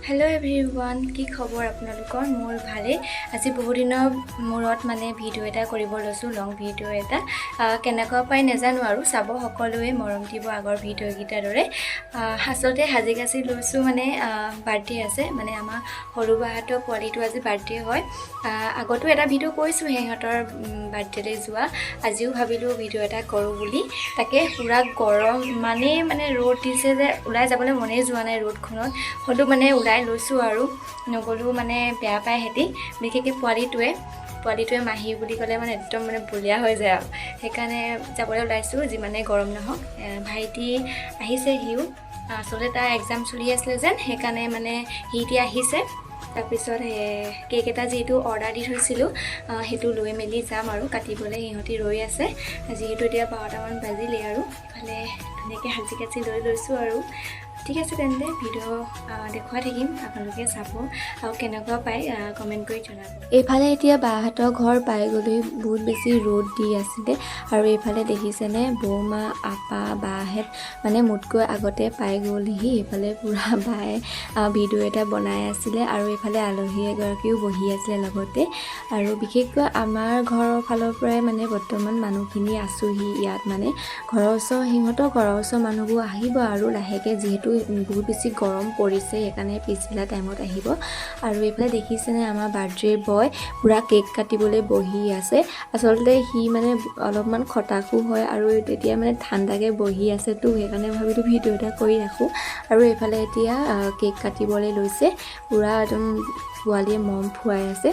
Hello everyone की खबर आपनालोকৰ मोर भाले আজি বহু দিনৰ মূৰত মানে ভিডিও এটা কৰিব লৈছো লং ভিডিও এটা কেনেকুৱা পাই নেজানো আৰু চাব সকলোৱে মৰম দিব আগৰ ভিডিও গিটাৰ দৰে হাসতে হাজি কাছি লৈছো মানে বাৰ্থডে আছে মানে আমাৰ হৰু বাহাতৰ পোৱালিটো আজি বাৰ্থডে হয় আগতো এটা ভিডিও কৈছো হেহঁতৰ বাৰ্থডেলে যোৱা আজিও ভাবিলো ভিডিও এটা কৰো বুলি তাকে পুৰা গৰম মানে ৰ'দ দিছে যে উলাই যাবলৈ মনে যোৱা নাই ৰ'দখনত হলু মানে উলাই লৈছো আৰু নগলো মানে বেয়া পায় হেতি বিশেষকৈ পোৱালিটোৱে মাহি বুলি ক'লে মানে একদম মানে বুলিয়া হৈ যায় আৰু সেইকাৰণে যাবলৈ ওলাইছো যিমানে গৰম নহওক ভাইটি আহিছে হিউ আসলে তাৰ এক্সাম চলি আছিল যেন সেইকাৰণে মানে হিটি আহিছে তাৰপিছত কেক এটা যেটো অৰ্ডাৰ দি থৈছিলো হেতু লৈ মেলি যাম আৰু কাটিবলৈ হিহতি ৰৈ আছে যেহেতু এতিয়া 12টা মান বাজিলে আৰু ইফালে ধুনীয়াকৈ হাজি কাচি লৈ লৈছো আৰু ঠিক আছে তেন্তে ভিডিও দেখুৱাই থাকিম আপোনালোকে চাব আৰু কেনেকুৱা পায় কমেন্ট কৰি জনাব এইফালে এতিয়া বাহাতৰ ঘৰ পাই গলি বহুত বেছি ৰ'দ দি আছিল আৰু এইফালে দেখিছেনে বৌমা আপা বাহেত মানে মুতকৈ আগতে পাই গলহি এইফালে পুৰা বাই ভিডিও এটা বনাই আছিল আৰু এইফালে আলহী এগৰাকীও বহি আছিল লগতে আৰু বিশেষকৈ আমাৰ ঘৰৰ ফালৰ পৰাই মানে বৰ্তমান মানুহখিনি আছোহি ইয়াত মানে ঘৰৰ ওচৰ মানুহবোৰ আহিব আৰু লাহেকে যেহেতু বহুত বেছি গৰম পৰিছে সেইকাৰণে পিছলা টাইমত আহিব আৰু এইফালে দেখিছেনে আমাৰ বাৰ্থডে বয় পুৰা কেক কাটিবলৈ বহি আছে আসলতে হি মানে অলপমান খটাকু হয় আৰু তেতিয়া মানে ঠাণ্ডাকে বহি আছে তো সেইকাৰণে ভাবিলো ভিডিও এটা কৰি ৰাখো আৰু এইফালে এতিয়া কেক কাটিবলৈ লৈছে পুৰা একদম পোৱালিয়ে মম ফুৱাই আছে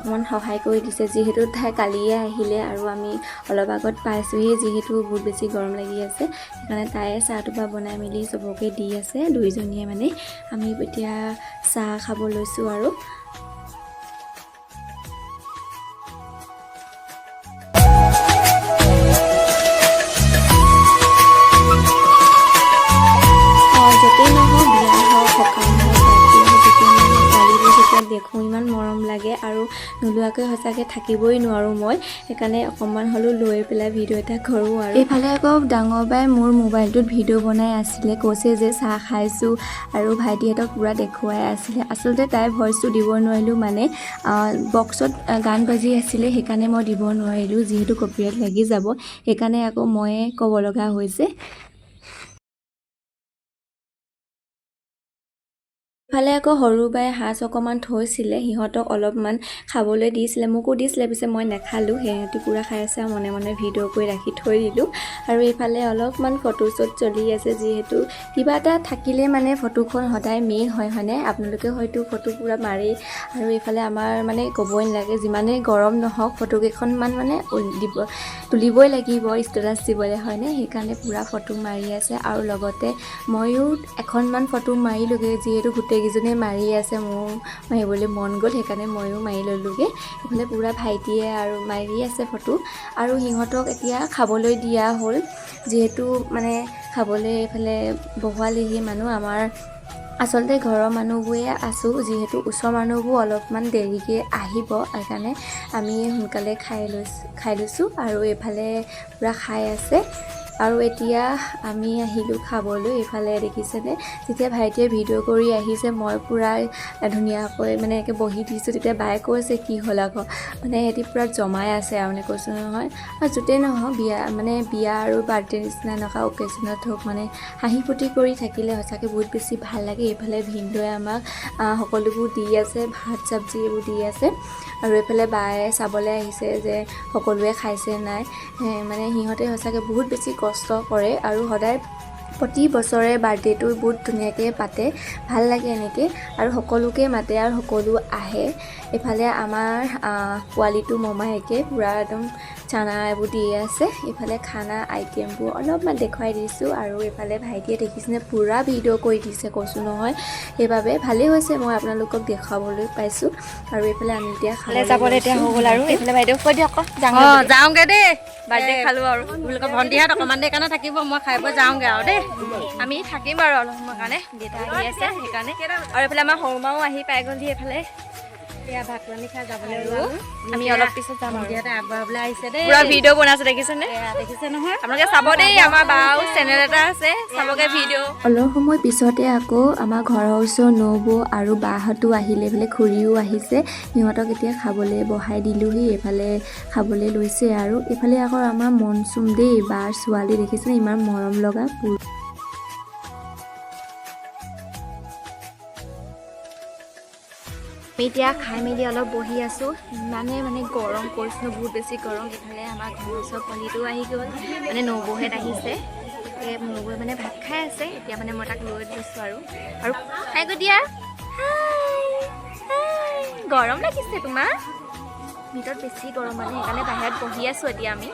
অকমান সহায় কৰি দিছে যেহেতু তাই কালিয়ে আহিলে আৰু আমি অলপ আগত পাইছোহি যেহেতু বহুত বেছি গৰম লাগি আছে সেইকাৰণে তাই চাহটোপা বনাই মেলি সবকে দি আছে দুইজনীয়ে মানে আমি এতিয়া চাহ খাব লৈছো আৰু দেখো ইমান মৰম লাগে আৰু নুলুৱাকৈ হসাকে থাকিবই নোৱাৰো মই সেইকাৰণে অকমান হলো লৈ পেলাই ভিডিও এটা কৰো আৰু এইফালে আকৌ ডাঙৰ বাই মোৰ মোবাইলটোত ভিডিও বনাই আছিল কৈছে যে চাহ খাইছো আৰু ভাইটিহঁতক পুৰা দেখুৱাই আছিল আসলতে তাই ভইচটো দিব নোৱাৰিলো মানে বক্সত গান বাজি আছিল সেইকাৰণে মই দিব নোৱাৰিলো যেহেতু কপিৰাইট লাগি যাব সেইকাৰণে আকৌ মই ক'ব লগা হৈছে ফালে আকৌ হৰু বাই হাঁস অকমান থৈছিলে হিহঁতক অলপমান খাবলৈ দিছিলে মোকো দিছিলে পিছে মই নেখালো হেঁতি পুৰা খাই আছে মনে মনে ভিডিও কৰি ৰাখি থৈ দিলো আৰু এইফালে অলপমান ফটো শ্বট চলি আছে যেহেতু কিবা এটা থাকিলে মানে ফটোখন সদায় মেইন হয় হয়নে আপোনালোকে হয়তো ফটো পুৰা মাৰি আৰু এইফালে আমাৰ মানে ক'বই নালাগে যিমানে গৰম নহওক ফটো কেইখনমান মানে তুলিবই লাগিব ষ্টেটাছ দিবলৈ হয়নে সেইকাৰণে পুৰা ফটো মাৰি আছে আৰু লগতে ময়ো এখনমান ফটো মাৰিলোগে যিহেতু গোটেইকেইজনে মাৰি আছে মোৰ মাৰিবলৈ মন গ'ল সেইকাৰণে ময়ো মাৰি ললোগে এইফালে পুৰা ভাইটিয়ে আৰু মাৰি আছে ফটো আৰু সিহঁতক এতিয়া খাবলৈ দিয়া হ'ল যেহেতু মানে খাবলৈ এইফালে বহোৱালেহি মানুহ আমাৰ আসলতে ঘৰৰ মানুহবোৰে আছো যেহেতু ওচৰ মানুহবোৰ অলপমান দেৰিকে আহিব সেইকাৰণে আমি সোনকালে খাই লৈছো আৰু এইফালে পুৰা খাই আছে আৰু এতিয়া আমি আহিলো খাবলৈ এইফালে দেখিছেনে যেতিয়া ভাইটিয়ে ভিডিও কৰি আহিছে মই পুৰা ধুনীয়াকৈ মানে একে বহি দিছো তেতিয়া বাই কৈছে কি হ'ল আকৌ মানে হেতি পুৰা জমাই আছে আৰু মানে কৈছো নহয় আৰু যতে নহয় বিয়া আৰু বাৰ্থডে নিচিনা নকা অকেজনত হোক মানে হাঁহি ফুটি কৰি থাকিলে সঁচাকৈ বহুত বেছি ভাল লাগে এইফালে ভিনদৈ আমাক সকলোবোৰ দি আছে ভাত চব্জি এইবোৰ দি আছে আৰু এইফালে বাই চাবলৈ আহিছে যে সকলোৱে খাইছে নাই মানে সিহঁতে সঁচাকৈ বহুত বেছি কষ্ট কৰে আৰু সদায় প্ৰতি বছৰে বাৰ্থডেটো বহুত ধুনীয়াকৈ পাতে, ভাল লাগে এনেকৈ আৰু সকলোকে মাতে আৰু সকলো আহে। এইফালে আমাৰ পোৱালিটো মমায়েকে পূৰা একদম চানা এইবোৰ দি আছে। এইফালে খানা আইটেমবোৰ অলপমান দেখুৱাই দিছোঁ আৰু এইফালে ভাইটিয়ে দেখিছেনে পূৰা ভিডিঅ' কৰি দিছে, কৈছোঁ নহয়। সেইবাবে ভালেই হৈছে মই আপোনালোকক দেখুৱাবলৈ পাইছোঁ। আৰু এইফালে আমি এতিয়া খাবলৈ যাবলৈ এতিয়া হৈ গ'ল আৰু এইফালে বাইদেউ কৈ দিয়ক যাওঁগে দেই। বাৰ্থডে খালোঁ আৰু ভণ্টিহঁত অকণমান দেৰি কাৰণে থাকিব, মই খাই বৈ যাওঁগৈ আৰু দেই। আমি থাকিম আৰু অলপ সময়ৰ কাৰণে, দেউতা আহি আছে সেইকাৰণে। আৰু এইফালে আমাৰ সৰুমাও আহি পাই গ'লহি এইফালে। এতিয়া ভাত পানী খাই যাবলৈ আমি অলপ পিছত যাম আৰু ভণ্টিহঁতে আগবঢ়াবলৈ আহিছে দেই। পুৰা ভিডিঅ' বনাইছে দেখিছেনে? দেখিছে নহয়, আপোনালোকে চাব দেই, আমাৰ বাও চেনেল এটা আছে, চাবগে ভিডিঅ'। অলপ সময় পিছতে আকৌ আমাৰ ঘৰৰ ওচৰৰ নবৌ আৰু বাহঁতো আহিলে, এইফালে খুৰীও আহিছে। সিহঁতক এতিয়া খাবলৈ বহাই দিলোঁহি, এইফালে খাবলৈ লৈছে আৰু এইফালে আকৌ আমাৰ মনচুম দেই, বাৰ ছোৱালী দেখিছেনে ইমান মৰম লগা। আমি এতিয়া খাই মেলি অলপ বহি আছোঁ। ইমানে মানে গৰম কৈছোঁ, বহুত বেছি গৰম। এইফালে আমাৰ ঘৰৰ ওচৰৰ পোৱালিটোও আহি গ'ল, মানে নবৌহেঁত আহিছে। নবৌৱে মানে ভাত খাই আছে, এতিয়া মানে মই তাক লৈ লৈছোঁ আৰু খাই গৈ দিয়া। গৰম লাগিছে তোমাৰ? ভিতৰত বেছি গৰম মানে, সেইকাৰণে বাহিৰত বহি আছোঁ এতিয়া আমি।